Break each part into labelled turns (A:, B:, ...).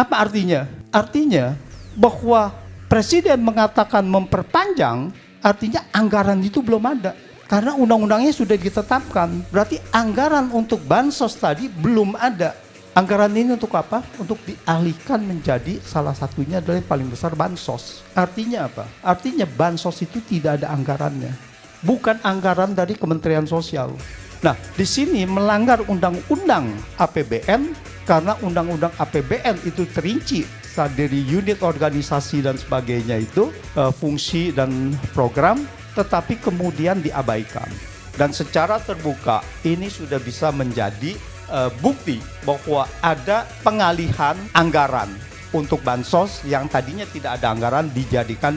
A: Apa artinya? Artinya bahwa Presiden mengatakan memperpanjang, artinya anggaran itu belum ada. Karena undang-undangnya sudah ditetapkan. Berarti anggaran untuk bansos tadi belum ada. Anggaran ini untuk apa? Untuk dialihkan menjadi salah satunya adalah yang paling besar bansos. Artinya apa? Artinya bansos itu tidak ada anggarannya. Bukan anggaran dari Kementerian Sosial. Nah, di sini melanggar undang-undang APBN karena undang-undang APBN itu terinci dari unit organisasi dan sebagainya itu fungsi dan program, tetapi kemudian diabaikan. Dan secara terbuka ini sudah bisa menjadi bukti bahwa ada pengalihan anggaran untuk bansos yang tadinya tidak ada anggaran dijadikan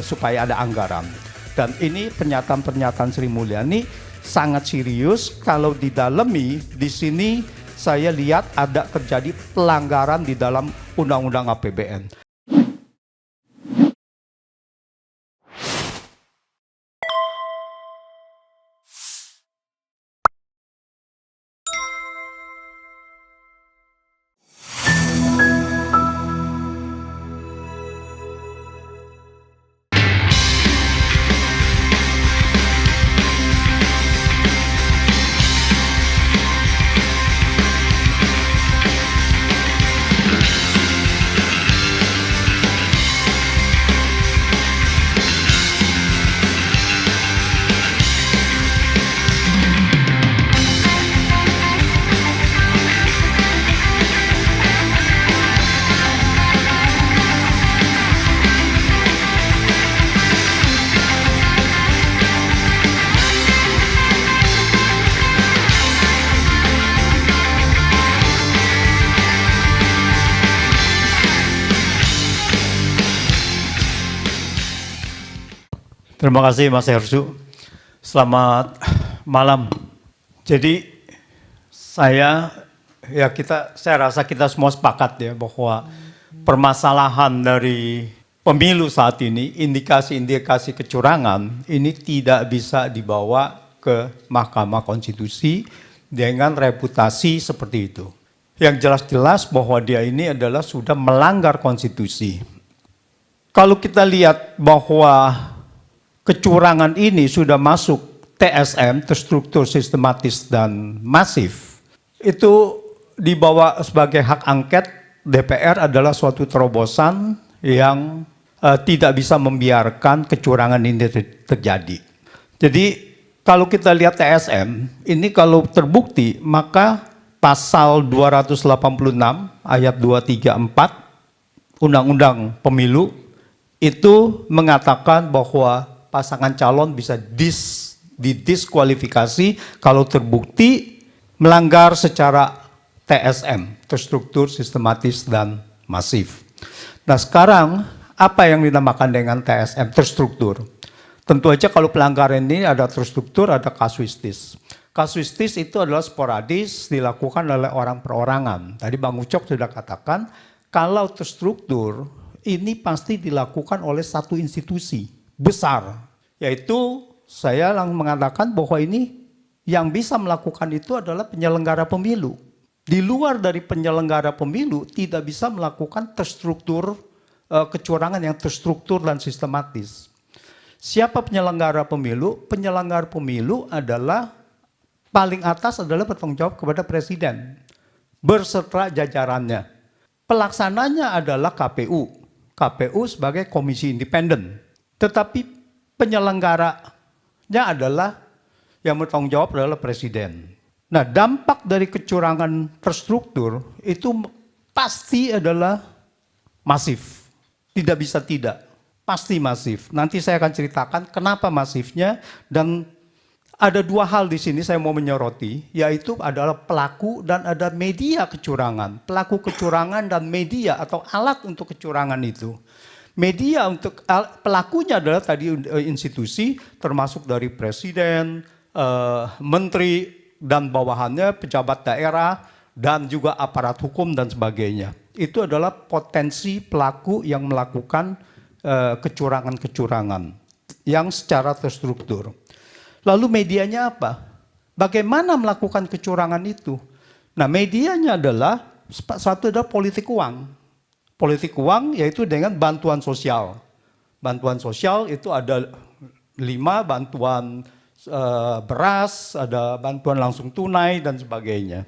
A: supaya ada anggaran. Dan ini pernyataan-pernyataan Sri Mulyani sangat serius. Kalau didalami di sini saya lihat ada terjadi pelanggaran di dalam undang-undang APBN. Terima kasih Mas Hersu. Selamat malam. Jadi saya rasa kita semua sepakat ya bahwa permasalahan dari pemilu saat ini, indikasi-indikasi kecurangan ini tidak bisa dibawa ke Mahkamah Konstitusi dengan reputasi seperti itu. Yang jelas-jelas bahwa dia ini adalah sudah melanggar konstitusi. Kalau kita lihat bahwa kecurangan ini sudah masuk TSM, terstruktur, sistematis, dan masif, itu dibawa sebagai hak angket DPR adalah suatu terobosan yang tidak bisa membiarkan kecurangan ini terjadi. Jadi kalau kita lihat TSM, ini kalau terbukti maka pasal 286 ayat 234 Undang-Undang Pemilu itu mengatakan bahwa pasangan calon bisa didiskualifikasi kalau terbukti melanggar secara TSM, terstruktur, sistematis, dan masif. Nah sekarang apa yang dinamakan dengan TSM, terstruktur? Tentu aja kalau pelanggaran ini ada terstruktur, ada kasuistis. Kasuistis itu adalah sporadis, dilakukan oleh orang perorangan. Tadi Bang Ucok sudah katakan, kalau terstruktur ini pasti dilakukan oleh satu institusi besar, yaitu saya mengatakan bahwa ini yang bisa melakukan itu adalah penyelenggara pemilu. Di luar dari penyelenggara pemilu tidak bisa melakukan terstruktur kecurangan yang terstruktur dan sistematis. Siapa penyelenggara pemilu? Penyelenggara pemilu adalah paling atas adalah bertanggung jawab kepada Presiden berserta jajarannya. Pelaksananya adalah KPU. KPU sebagai komisi independen. Tetapi penyelenggaranya adalah yang bertanggung jawab adalah Presiden. Nah, dampak dari kecurangan terstruktur itu pasti adalah masif. Tidak bisa tidak, pasti masif. Nanti saya akan ceritakan kenapa masifnya, dan ada dua hal di sini saya mau menyoroti, yaitu adalah pelaku dan ada media kecurangan. Pelaku kecurangan dan media atau alat untuk kecurangan itu. Media untuk pelakunya adalah tadi institusi termasuk dari presiden, menteri dan bawahannya, pejabat daerah dan juga aparat hukum dan sebagainya. Itu adalah potensi pelaku yang melakukan kecurangan-kecurangan yang secara terstruktur. Lalu medianya apa? Bagaimana melakukan kecurangan itu? Nah, medianya adalah satu adalah politik uang. Politik uang yaitu dengan bantuan sosial. Bantuan sosial itu ada 5, bantuan beras, ada bantuan langsung tunai dan sebagainya.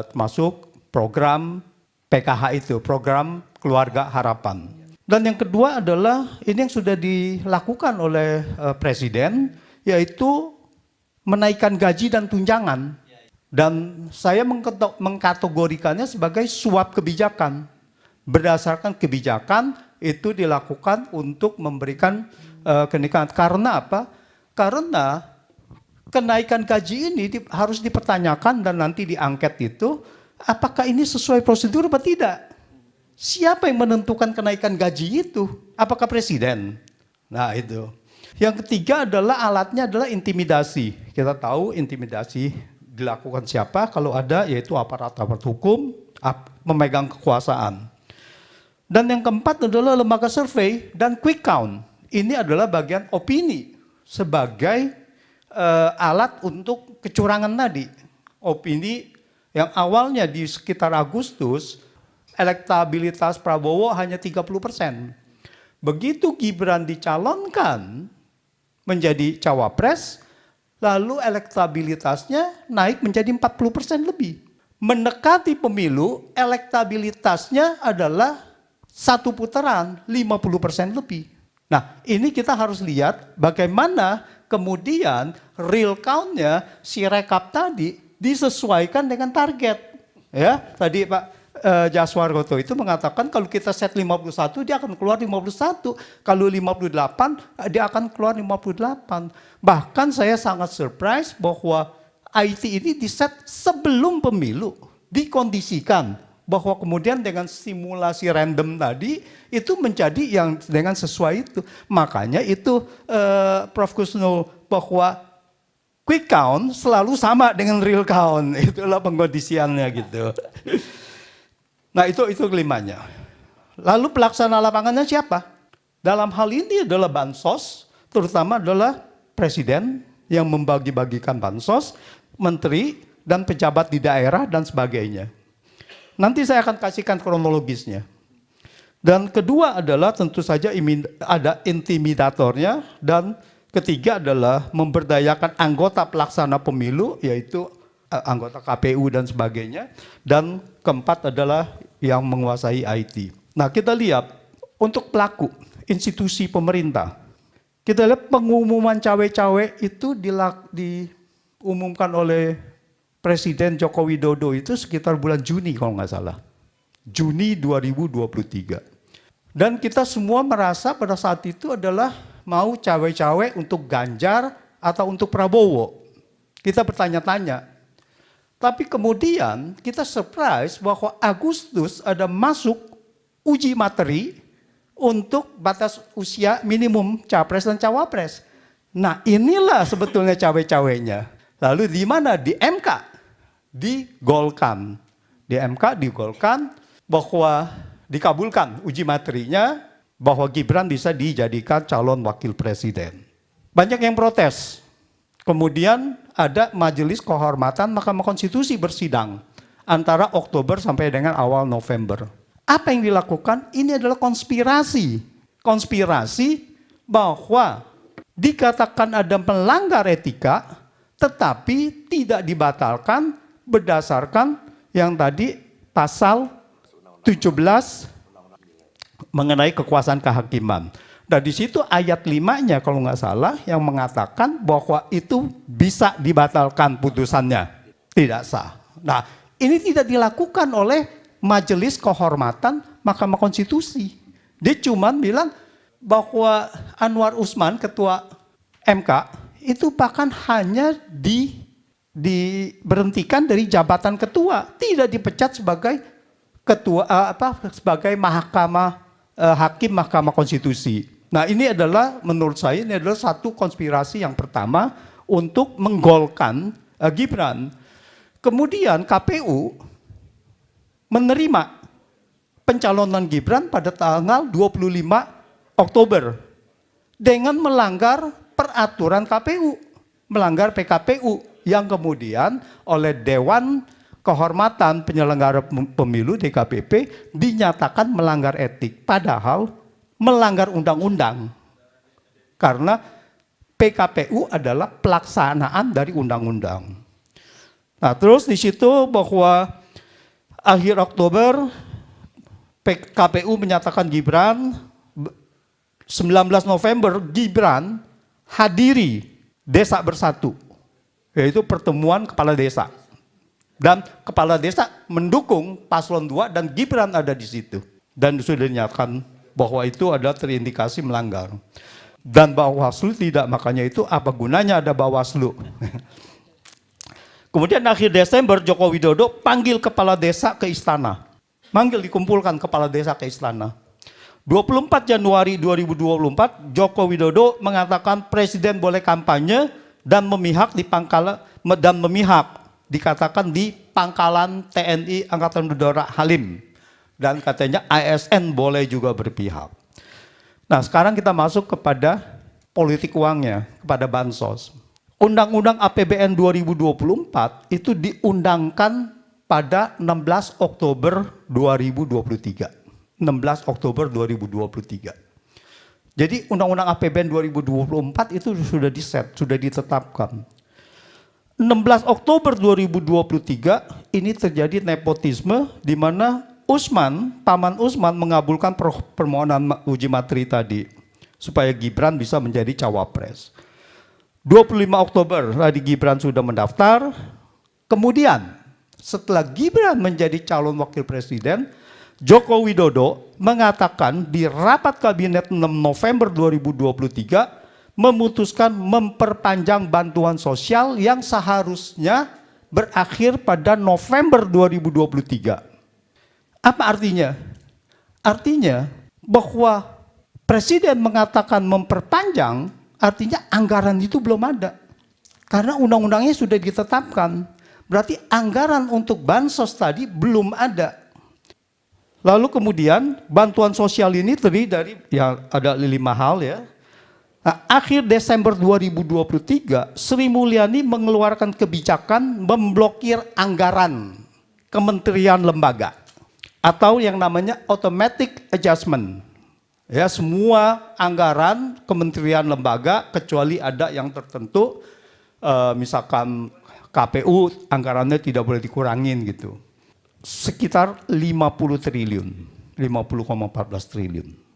A: Termasuk program PKH itu, program Keluarga Harapan. Dan yang kedua adalah ini yang sudah dilakukan oleh Presiden, yaitu menaikkan gaji dan tunjangan. Dan saya mengkategorikannya sebagai suap kebijakan. Berdasarkan kebijakan itu dilakukan untuk memberikan kenaikan. Karena apa? Karena kenaikan gaji ini harus dipertanyakan dan nanti diangket itu, apakah ini sesuai prosedur atau tidak? Siapa yang menentukan kenaikan gaji itu? Apakah Presiden? Nah itu. Yang ketiga adalah alatnya adalah intimidasi. Kita tahu intimidasi dilakukan siapa? Kalau ada yaitu aparat-aparat hukum memegang kekuasaan. Dan yang keempat adalah lembaga survei dan quick count. Ini adalah bagian opini sebagai alat untuk kecurangan tadi. Opini yang awalnya di sekitar Agustus, elektabilitas Prabowo hanya 30%. Begitu Gibran dicalonkan menjadi cawapres, lalu elektabilitasnya naik menjadi 40% lebih. Mendekati pemilu, elektabilitasnya adalah satu putaran 50% lebih. Nah, ini kita harus lihat bagaimana kemudian real count-nya si rekap tadi disesuaikan dengan target. Ya, tadi Pak Jaswargoto itu mengatakan kalau kita set 51 dia akan keluar 51, kalau 58 dia akan keluar 58. Bahkan saya sangat surprise bahwa IT ini diset sebelum pemilu, dikondisikan bahwa kemudian dengan simulasi random tadi itu menjadi yang dengan sesuai itu. Makanya itu Prof. Kusnul bahwa quick count selalu sama dengan real count, itulah pengkondisiannya gitu. Nah itu kelimanya. Lalu pelaksana lapangannya siapa? Dalam hal ini adalah bansos, terutama adalah Presiden yang membagi-bagikan bansos, menteri dan pejabat di daerah dan sebagainya. Nanti saya akan kasihkan kronologisnya. Dan kedua adalah tentu saja ada intimidatornya, dan ketiga adalah memberdayakan anggota pelaksana pemilu, yaitu anggota KPU dan sebagainya. Dan keempat adalah yang menguasai IT. Nah kita lihat untuk pelaku institusi pemerintah. Kita lihat pengumuman cawe-cawe itu diumumkan oleh Presiden Joko Widodo itu sekitar bulan Juni kalau nggak salah. Juni 2023. Dan kita semua merasa pada saat itu adalah mau cawe-cawe untuk Ganjar atau untuk Prabowo. Kita bertanya-tanya. Tapi kemudian kita surprise bahwa Agustus ada masuk uji materi untuk batas usia minimum capres dan cawapres. Nah inilah sebetulnya cawe-cawenya. Lalu di mana? Di MK. Digolkan. Di MK digolkan bahwa dikabulkan uji materinya bahwa Gibran bisa dijadikan calon wakil presiden. Banyak yang protes. Kemudian ada Majelis Kehormatan Mahkamah Konstitusi bersidang antara Oktober sampai dengan awal November. Apa yang dilakukan? Ini adalah konspirasi. Konspirasi bahwa dikatakan ada melanggar etika, tetapi tidak dibatalkan berdasarkan yang tadi pasal 17 mengenai kekuasaan kehakiman. Dan di situ ayat 5-nya kalau nggak salah yang mengatakan bahwa itu bisa dibatalkan putusannya. Tidak sah. Nah ini tidak dilakukan oleh Majelis Kehormatan Mahkamah Konstitusi. Dia cuma bilang bahwa Anwar Usman ketua MK itu bahkan hanya diberhentikan dari jabatan ketua. Tidak dipecat sebagai ketua sebagai hakim Mahkamah Konstitusi. Nah ini adalah menurut saya ini adalah satu konspirasi yang pertama untuk menggolkan Gibran. Kemudian KPU menerima pencalonan Gibran pada tanggal 25 Oktober dengan melanggar peraturan KPU, melanggar PKPU yang kemudian oleh Dewan kehormatan penyelenggara pemilu DKPP dinyatakan melanggar etik, padahal melanggar undang-undang. Karena PKPU adalah pelaksanaan dari undang-undang. Nah, terus di situ bahwa akhir Oktober PKPU menyatakan Gibran, 19 November Gibran hadiri Desa Bersatu, yaitu pertemuan kepala desa. Dan kepala desa mendukung paslon 2 dan Gibran ada di situ. Dan sudah dinyatakan bahwa itu adalah terindikasi melanggar. Dan Bawaslu tidak, makanya itu apa gunanya ada Bawaslu. Kemudian akhir Desember Joko Widodo panggil kepala desa ke istana. Dikumpulkan kepala desa ke istana. 24 Januari 2024 Joko Widodo mengatakan presiden boleh kampanye dan memihak di dikatakan di pangkalan TNI Angkatan Udara Halim, dan katanya ASN boleh juga berpihak. Nah, sekarang kita masuk kepada politik uangnya, kepada bansos. Undang-Undang APBN 2024 itu diundangkan pada 16 Oktober 2023. 16 Oktober 2023. Jadi Undang-Undang APBN 2024 itu sudah diset, sudah ditetapkan. 16 Oktober 2023 ini terjadi nepotisme di mana Paman Usman mengabulkan permohonan uji materi tadi supaya Gibran bisa menjadi cawapres. 25 Oktober tadi Gibran sudah mendaftar. Kemudian setelah Gibran menjadi calon wakil presiden, Joko Widodo mengatakan di rapat kabinet 6 November 2023 memutuskan memperpanjang bantuan sosial yang seharusnya berakhir pada November 2023. Apa artinya? Artinya bahwa presiden mengatakan memperpanjang, artinya anggaran itu belum ada. Karena undang-undangnya sudah ditetapkan. Berarti anggaran untuk bansos tadi belum ada. Lalu kemudian bantuan sosial ini terdiri dari ada 5 hal ya. Nah, akhir Desember 2023 Sri Mulyani mengeluarkan kebijakan memblokir anggaran kementerian lembaga atau yang namanya automatic adjustment. Ya, semua anggaran kementerian lembaga kecuali ada yang tertentu, misalkan KPU anggarannya tidak boleh dikurangin gitu. Sekitar 50 triliun, 50,14 triliun.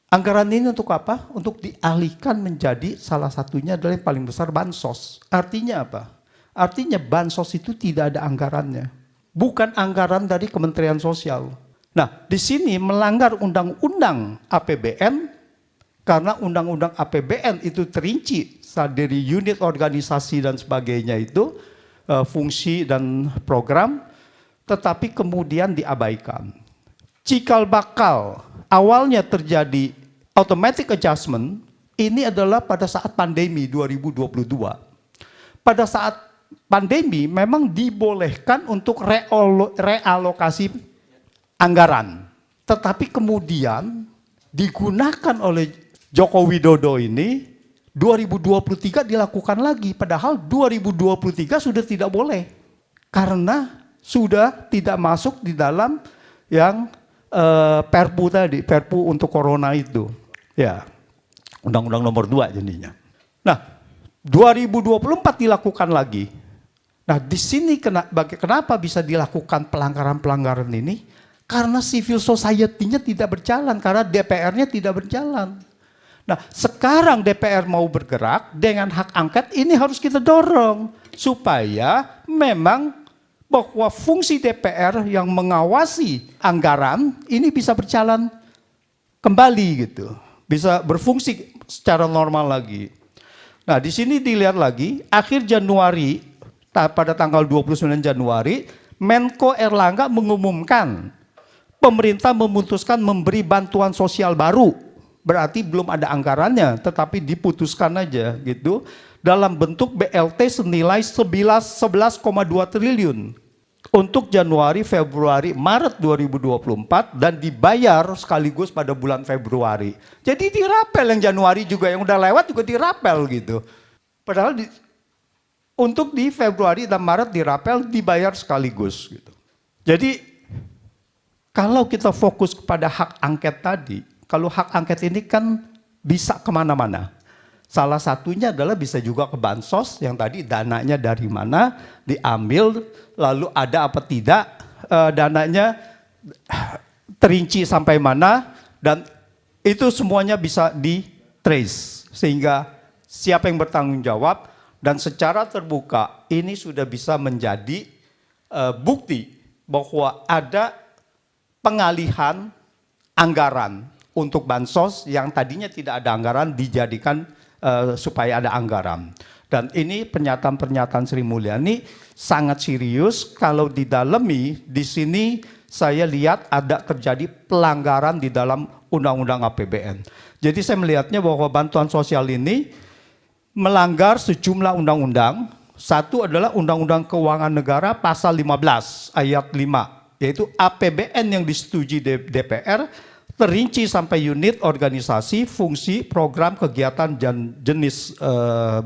A: Anggaran ini untuk apa? Untuk dialihkan menjadi salah satunya adalah yang paling besar bansos. Artinya apa? Artinya bansos itu tidak ada anggarannya. Bukan anggaran dari Kementerian Sosial. Nah, di sini melanggar undang-undang APBN karena undang-undang APBN itu terinci dari unit organisasi dan sebagainya itu, fungsi dan program, tetapi kemudian diabaikan. Cikal bakal awalnya terjadi automatic adjustment ini adalah pada saat pandemi 2022. Pada saat pandemi memang dibolehkan untuk realokasi anggaran. Tetapi kemudian digunakan oleh Joko Widodo ini 2023 dilakukan lagi. Padahal 2023 sudah tidak boleh. Karena sudah tidak masuk di dalam yang Perpu tadi, Perpu untuk Corona itu. Ya, Undang-Undang nomor 2 jadinya. Nah, 2024 dilakukan lagi. Nah, di sini kenapa bisa dilakukan pelanggaran-pelanggaran ini? Karena civil society-nya tidak berjalan, karena DPR-nya tidak berjalan. Nah, sekarang DPR mau bergerak dengan hak angket, ini harus kita dorong supaya memang bahwa fungsi DPR yang mengawasi anggaran ini bisa berjalan kembali gitu, bisa berfungsi secara normal lagi. Nah, di sini dilihat lagi akhir Januari pada tanggal 29 Januari Menko Erlangga mengumumkan pemerintah memutuskan memberi bantuan sosial baru. Berarti belum ada anggarannya, tetapi diputuskan aja gitu dalam bentuk BLT senilai 11,2 triliun untuk Januari, Februari, Maret 2024 dan dibayar sekaligus pada bulan Februari. Jadi dirapel yang Januari juga, yang udah lewat juga dirapel gitu. Padahal untuk di Februari dan Maret dirapel dibayar sekaligus gitu. Jadi kalau kita fokus kepada hak angket tadi, kalau hak angket ini kan bisa kemana-mana. Salah satunya adalah bisa juga ke bansos yang tadi dananya dari mana diambil, lalu ada apa tidak dananya, terinci sampai mana, dan itu semuanya bisa di-trace. Sehingga siapa yang bertanggung jawab dan secara terbuka ini sudah bisa menjadi bukti bahwa ada pengalihan anggaran untuk bansos yang tadinya tidak ada anggaran dijadikan supaya ada anggaran. Dan ini pernyataan-pernyataan Sri Mulyani sangat serius. Kalau didalami di sini saya lihat ada terjadi pelanggaran di dalam Undang-Undang APBN. Jadi saya melihatnya bahwa bantuan sosial ini melanggar sejumlah undang-undang. Satu adalah Undang-Undang Keuangan Negara pasal 15 ayat 5, yaitu APBN yang disetujui DPR terinci sampai unit, organisasi, fungsi, program, kegiatan, dan jenis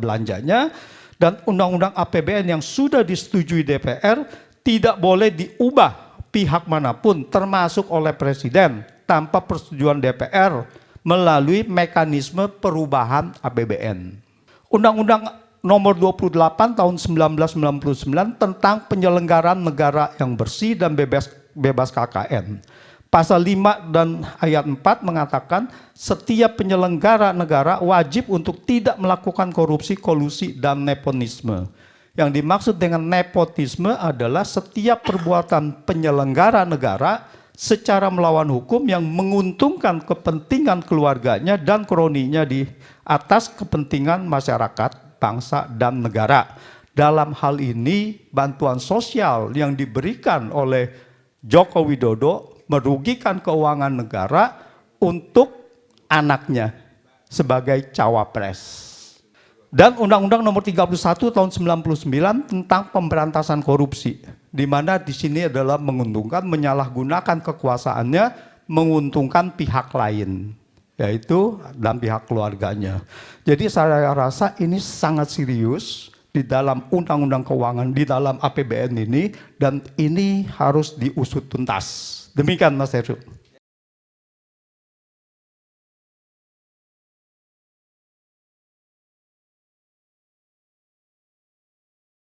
A: belanjanya. Dan Undang-Undang APBN yang sudah disetujui DPR tidak boleh diubah pihak manapun termasuk oleh Presiden tanpa persetujuan DPR melalui mekanisme perubahan APBN. Undang-Undang Nomor 28 tahun 1999 tentang penyelenggaraan negara yang bersih dan bebas KKN. Pasal 5 dan ayat 4 mengatakan setiap penyelenggara negara wajib untuk tidak melakukan korupsi, kolusi, dan nepotisme. Yang dimaksud dengan nepotisme adalah setiap perbuatan penyelenggara negara secara melawan hukum yang menguntungkan kepentingan keluarganya dan kroninya di atas kepentingan masyarakat, bangsa, dan negara. Dalam hal ini bantuan sosial yang diberikan oleh Joko Widodo merugikan keuangan negara untuk anaknya sebagai cawapres. Dan Undang-Undang Nomor 31 tahun 99 tentang pemberantasan korupsi, di mana di sini adalah menguntungkan, menyalahgunakan kekuasaannya, menguntungkan pihak lain, yaitu dan pihak keluarganya. Jadi saya rasa ini sangat serius di dalam Undang-Undang Keuangan, di dalam APBN ini, dan ini harus diusut tuntas. Demikian Mas Heru.